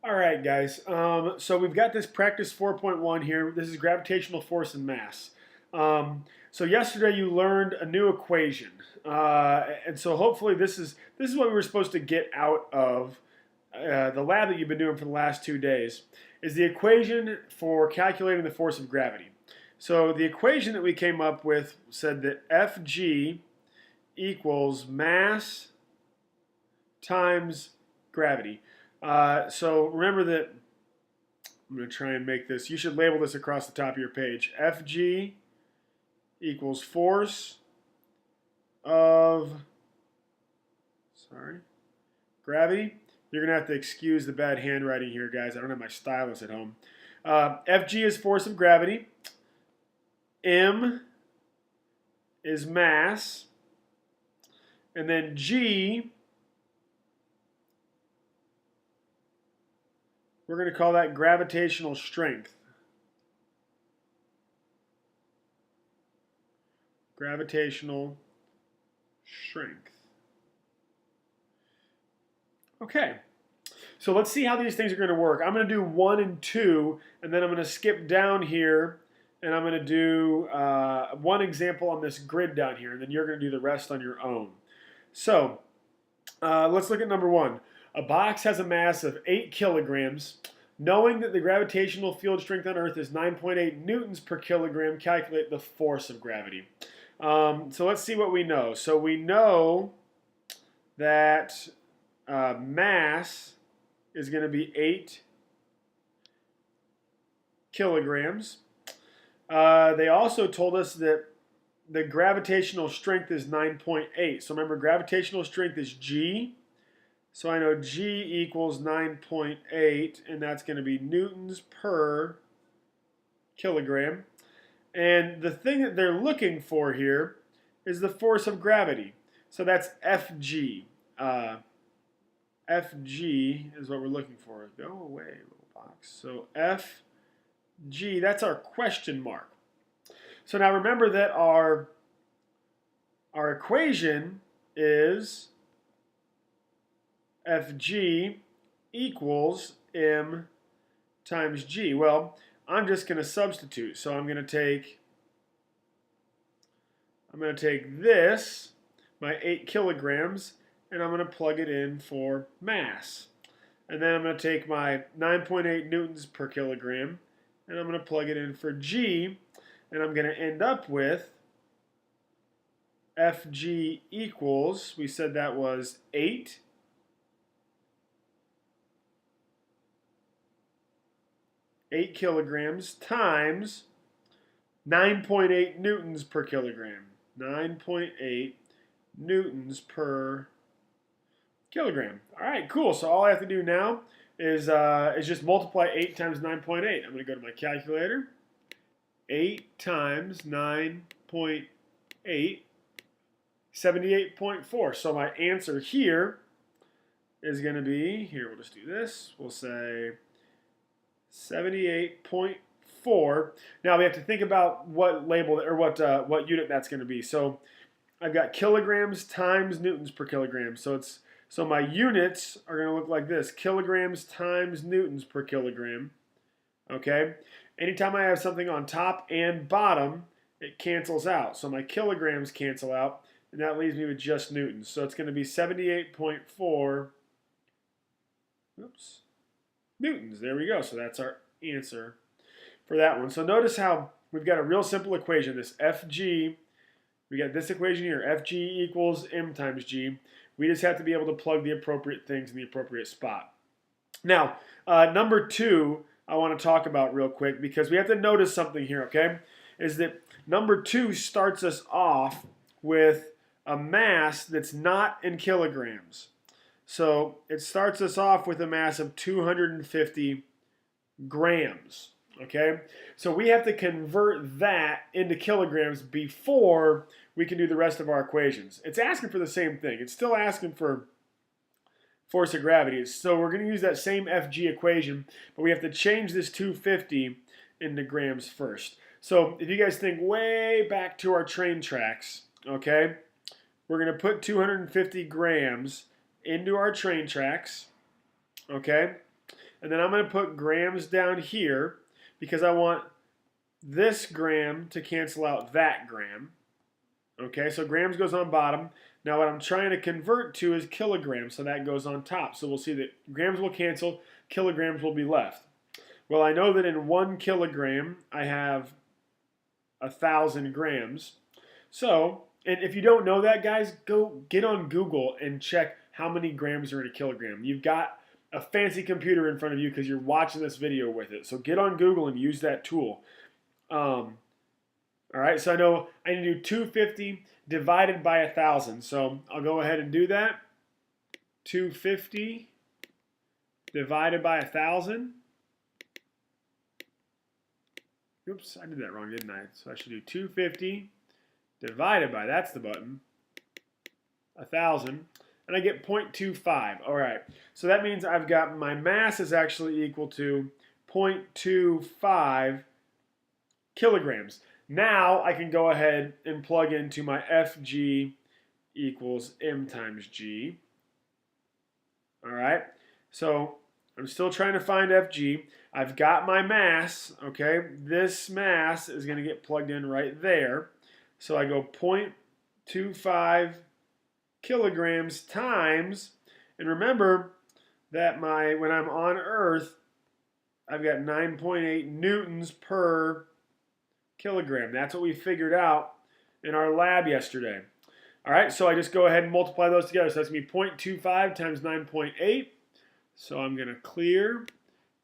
All right, guys. So we've got this practice 4.1 here. This is gravitational force and mass. So yesterday you learned a new equation, and so hopefully this is what we were supposed to get out of the lab that you've been doing for the last 2 days. Is the equation for calculating the force of gravity. So the equation that we came up with said that Fg equals mass times gravity. So remember that I'm going to try and make this. You should label this across the top of your page. Fg equals force of, gravity. You're going to have to excuse the bad handwriting here, guys. I don't have my stylus at home. Fg is force of gravity. M is mass. And then G, we're going to call that gravitational strength. Gravitational strength. Okay, so let's see how these things are going to work. I'm going to do 1 and 2, and then I'm going to skip down here, and I'm going to do one example on this grid down here, and then you're going to do the rest on your own. So let's look at number 1. A box has a mass of 8 kilograms. Knowing that the gravitational field strength on Earth is 9.8 newtons per kilogram, calculate the force of gravity. So let's see what we know. So we know that mass is going to be 8 kilograms. They also told us that the gravitational strength is 9.8. So remember, gravitational strength is G. So I know G equals 9.8, and that's going to be newtons per kilogram. And the thing that they're looking for here is the force of gravity. So that's Fg. Fg is what we're looking for. Go away, little box. So Fg, that's our question mark. So now remember that our equation is Fg equals m times g. Well, I'm just going to substitute. So I'm going to take this, my 8 kilograms, and I'm going to plug it in for mass. And then I'm going to take my 9.8 newtons per kilogram, and I'm going to plug it in for g, and I'm going to end up with Fg equals, we said that was 8 kilograms times 9.8 newtons per kilogram. 9.8 newtons per kilogram. All right, cool. So all I have to do now is just multiply 8 times 9.8. I'm going to go to my calculator. 8 times 9.8, 78.4. So my answer here is going to be, here we'll just do this. We'll say 78.4. Now we have to think about what label or what unit that's going to be. So I've got kilograms times newtons per kilogram. So my units are going to look like this: kilograms times newtons per kilogram. Okay. Anytime I have something on top and bottom, it cancels out. So my kilograms cancel out, and that leaves me with just newtons. So it's going to be 78.4. Oops. Newtons. There we go. So that's our answer for that one. So notice how we've got a real simple equation. This Fg, we got this equation here. Fg equals m times g. We just have to be able to plug the appropriate things in the appropriate spot. Now, number 2, I want to talk about real quick because we have to notice something here, okay? Is that number 2 starts us off with a mass that's not in kilograms. So it starts us off with a mass of 250 grams, okay? So we have to convert that into kilograms before we can do the rest of our equations. It's asking for the same thing. It's still asking for force of gravity. So we're going to use that same Fg equation, but we have to change this 250 into grams first. So if you guys think way back to our train tracks, okay, we're going to put 250 grams into our train tracks, okay? And then I'm going to put grams down here because I want this gram to cancel out that gram. Okay, so grams goes on bottom. Now what I'm trying to convert to is kilograms, so that goes on top. So we'll see that grams will cancel, kilograms will be left. Well, I know that in 1 kilogram, I have 1,000 grams. So, and if you don't know that, guys, go get on Google and check how many grams are in a kilogram. You've got a fancy computer in front of you because you're watching this video with it. So get on Google and use that tool. All right, so I know I need to do 250 divided by 1,000. So I'll go ahead and do that. 250 divided by 1,000. Oops, I did that wrong, didn't I? So I should do 250 divided by, that's the button, 1,000. And I get 0.25. All right, so that means I've got my mass is actually equal to 0.25 kilograms. Now I can go ahead and plug into my Fg equals m times g. All right, so I'm still trying to find Fg. I've got my mass, okay? This mass is going to get plugged in right there. So I go 0.25 kilograms times, and remember that when I'm on Earth, I've got 9.8 newtons per kilogram. That's what we figured out in our lab yesterday. All right, so I just go ahead and multiply those together. So that's going to be 0.25 times 9.8. So I'm going to clear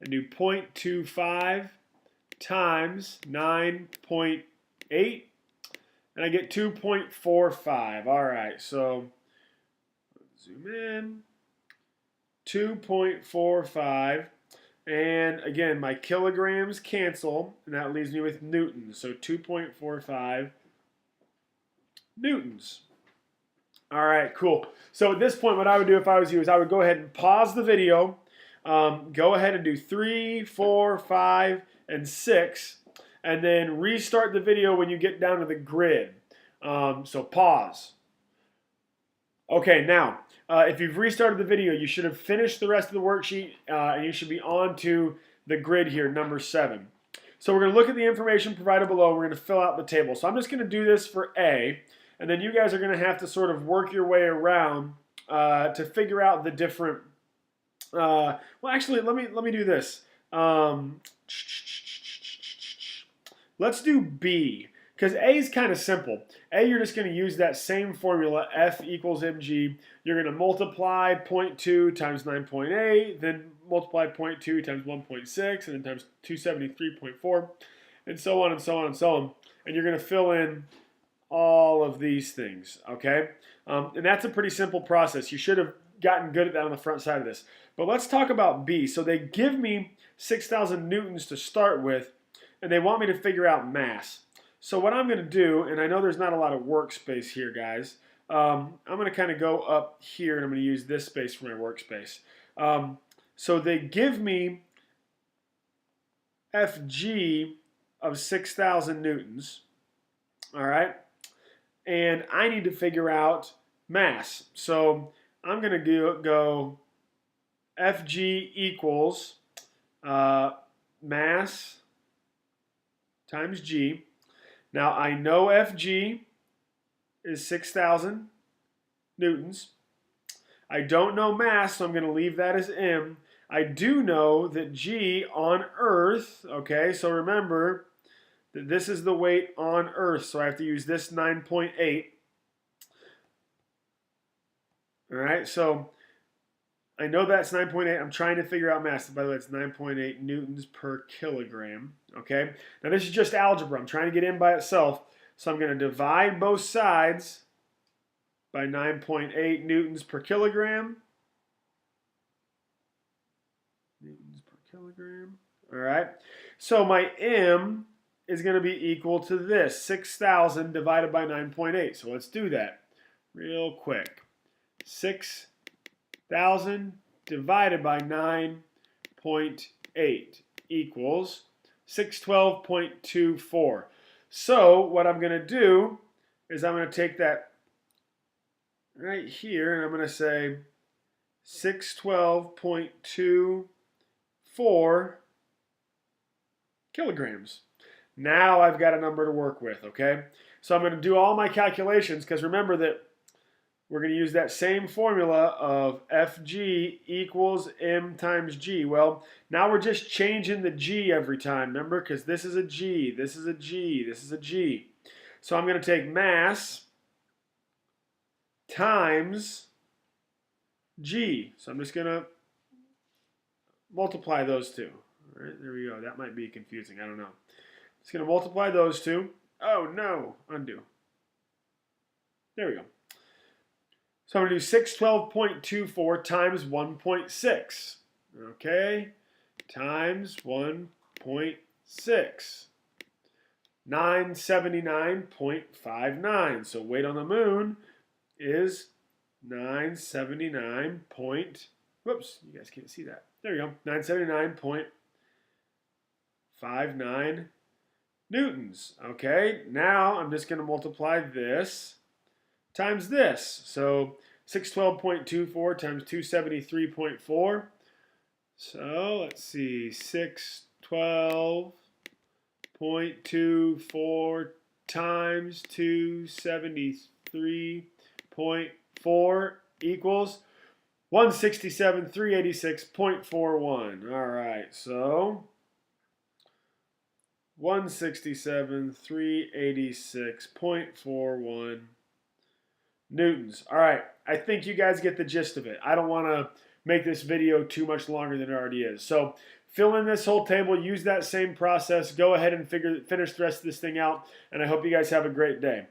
and do 0.25 times 9.8. And I get 2.45. All right, so zoom in. 2.45. And again, my kilograms cancel, and that leaves me with newtons. So 2.45 newtons. All right, cool. So at this point, what I would do if I was you is I would go ahead and pause the video, go ahead and do 3, 4, 5, and 6, and then restart the video when you get down to the grid. So pause. Okay, now, if you've restarted the video, you should have finished the rest of the worksheet, and you should be on to the grid here, number 7. So we're going to look at the information provided below. We're going to fill out the table. So I'm just going to do this for A, and then you guys are going to have to sort of work your way around to figure out the different. Well, actually, let me do this. Let's do B, because A is kind of simple. A, you're just going to use that same formula, F equals mg. You're going to multiply 0.2 times 9.8, then multiply 0.2 times 1.6, and then times 273.4, and so on and so on and so on. And you're going to fill in all of these things, okay? And that's a pretty simple process. You should have gotten good at that on the front side of this. But let's talk about B. So they give me 6,000 newtons to start with, and they want me to figure out mass. So what I'm going to do, and I know there's not a lot of workspace here, guys. I'm going to kind of go up here, and I'm going to use this space for my workspace. So they give me Fg of 6,000 newtons, all right? And I need to figure out mass. So I'm going to go Fg equals mass times g. Now I know Fg is 6,000 newtons. I don't know mass, so I'm going to leave that as m. I do know that g on Earth, okay, so remember that this is the weight on Earth, so I have to use this 9.8. All right, so I know that's 9.8. I'm trying to figure out mass. By the way, it's 9.8 newtons per kilogram. Okay, now this is just algebra. I'm trying to get in by itself. So I'm going to divide both sides by 9.8 newtons per kilogram. Newtons per kilogram. All right. So my m is going to be equal to this, 6,000 divided by 9.8. So let's do that real quick. 6,000 divided by 9.8 equals 612.24. So what I'm going to do is I'm going to take that right here and I'm going to say 612.24 kilograms. Now I've got a number to work with, okay? So I'm going to do all my calculations because remember that we're going to use that same formula of Fg equals m times g. Well, now we're just changing the g every time, remember? Because this is a g, this is a g, this is a g. So I'm going to take mass times g. So I'm just going to multiply those two. All right, there we go. That might be confusing. I don't know. Just going to multiply those two. Oh, no. Undo. There we go. So I'm going to do 612.24 times 1.6. Okay? Times 1.6. 979.59. So weight on the moon is 979. Whoops, you guys can't see that. There you go. 979.59 newtons. Okay, now I'm just going to multiply this times this. So 612.24 times 273.4. So let's see, 612.24 times 273.4 equals 167,386.41. All right, so 167,386.41 newtons. All right, I think you guys get the gist of it. I don't want to make this video too much longer than it already is. So fill in this whole table, use that same process, go ahead and finish the rest of this thing out, and I hope you guys have a great day.